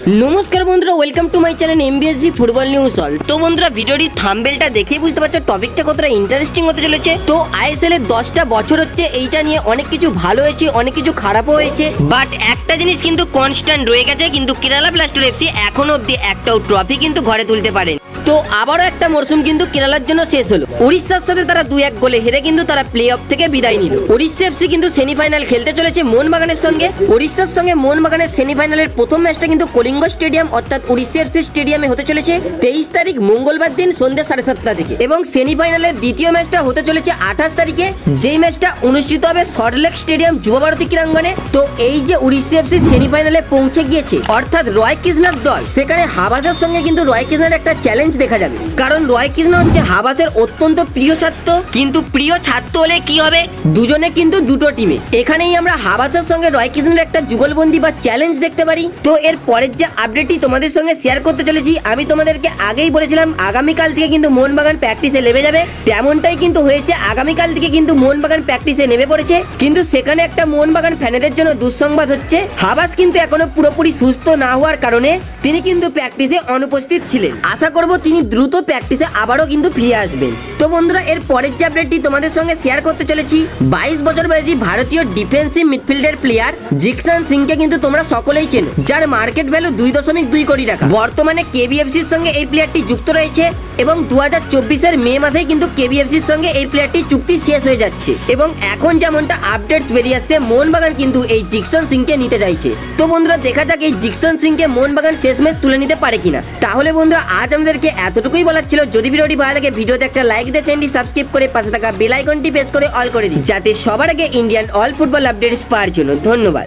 নমস্কার বন্ধুরা, welcome to my channel MBSG football news all. তো বন্ধুরা, ভিডিওটির থাম্বনেলটা দেখেই বুঝতে পারছো টপিকটা কতটা ইন্টারেস্টিং হতে চলেছে। তো আইএসএল এর 10টা বছর হচ্ছে, এইটা নিয়ে অনেক কিছু ভালো হয়েছে, অনেক কিছু খারাপও হয়েছে, বাট একটা জিনিস কিন্তু কনস্ট্যান্ট রয়ে গেছে, কিন্তু কেরালা ব্লাস্টার এফসি এখনো অব্দি একটাও ট্রফি কিন্তু ঘরে তুলতে পারেন। তো আবারও একটা মরশুম কিন্তু কেরালার জন্য শেষ হলো। উড়িষ্যার সাথে তারা 2-1 গোলে হেরে কিন্তু তারা প্লে অফ থেকে বিদায় নিল। উড়িষ্যা এফসি কিন্তু সেমিফাইনাল খেলতে চলেছে মোহনবাগানের সঙ্গে। উড়িষ্যার সঙ্গে মোহনবাগানের সেমিফাইনালের প্রথম ম্যাচটা কিন্তু কলিঙ্গ স্টেডিয়াম অর্থাৎ উড়িষ্যা এফসি স্টেডিয়ামে হতে চলেছে 23 তারিখ মঙ্গলবার দিন সন্ধ্যা 7:30 থেকে। এবং সেমিফাইনালের দ্বিতীয় ম্যাচটা হতে চলেছে 28 তারিখে, যেই ম্যাচটা অনুষ্ঠিত হবে সল্টলেক স্টেডিয়াম যুবভারতী ক্রীড়াঙ্গনে। তো এই যে উড়িষ্যা এফসি সেমিফাইনালে পৌঁছে গিয়েছে অর্থাৎ রয় কৃষ্ণার দল, সেখানে হাবাসের সঙ্গে কিন্তু রয় কৃষ্ণার একটা চ্যালেঞ্জ দেখা যাবে, কারণ রয় কৃষ্ণ হচ্ছে হাবাসের অত্যন্ত প্রিয় ছাত্র। কিন্তু প্রিয় ছাত্র হলে কি হবে, দুজনে কিন্তু দুটো টিমে। এখানেই আমরা হাবাসের সঙ্গে রয় কৃষ্ণের একটা যুগলবন্দি বা চ্যালেঞ্জ দেখতে পারি। তো এর পরের যে আপডেটটি তোমাদের সঙ্গে শেয়ার করতে চলেছি, আমি তোমাদেরকে আগেই বলেছিলাম আগামীকাল থেকে কিন্তু মোহনবাগান প্র্যাকটিসে নেমে যাবে, তেমনটাই কিন্তু হয়েছে। আগামীকাল থেকে কিন্তু মোহনবাগান প্র্যাকটিসে নেমে পড়েছে, কিন্তু সেখানে একটা মোহনবাগান ফ্যানেদের জন্য দুঃসংবাদ হচ্ছে, হাবাস কিন্তু এখনো পুরোপুরি সুস্থ না হওয়ার কারণে তিনি কিন্তু প্র্যাকটিসে অনুপস্থিত ছিলেন। আশা করব তিনি দ্রুত প্র্যাকটিসে আবারও কিন্তু ফিরে আসবেন। তো বন্ধুরা, এর পরের যে আপডেটটি তোমাদের সঙ্গে শেয়ার করতে চলেছি, 22 বছর বয়সী ভারতীয় ডিফেন্সিভ মিডফিল্ডের প্লেয়ার জিকসন সিংকে কিন্তু তোমরা সকলেই চেনো, যার মার্কেট ভ্যালু 2.2 কোটি টাকা। বর্তমানে কেবিএফসির সঙ্গে এই প্লেয়ারটি যুক্ত রয়েছে এবং 2024-এর মে মাসেই কিন্তু কেবিএফসির সঙ্গে এই প্লেয়ারটি চুক্তি শেষ হয়ে যাচ্ছে। এবং এখন যেমনটা আপডেটস বেরিয়ে আসছে, মোহনবাগান কিন্তু এই জিকসন সিংকে নিতে চাইছে। তো বন্ধুরা, দেখা যাক এই জিকসন সিংকে মোহনবাগান শেষমেশ তুলে নিতে পারে কিনা। তাহলে বন্ধুরা, আজ আমাদেরকে এতটুকুই বলার ছিল। যদি ভিডিওটি ভালো লাগে, ভিডিওতে একটা লাইক দিয়ে চ্যানেলটি সাবস্ক্রাইব করে পাশে থাকা বেল আইকনটি প্রেস করে অল করে দিন, যাতে সবার আগে ইন্ডিয়ান অল ফুটবল আপডেটস পাওয়ার জন্য। ধন্যবাদ।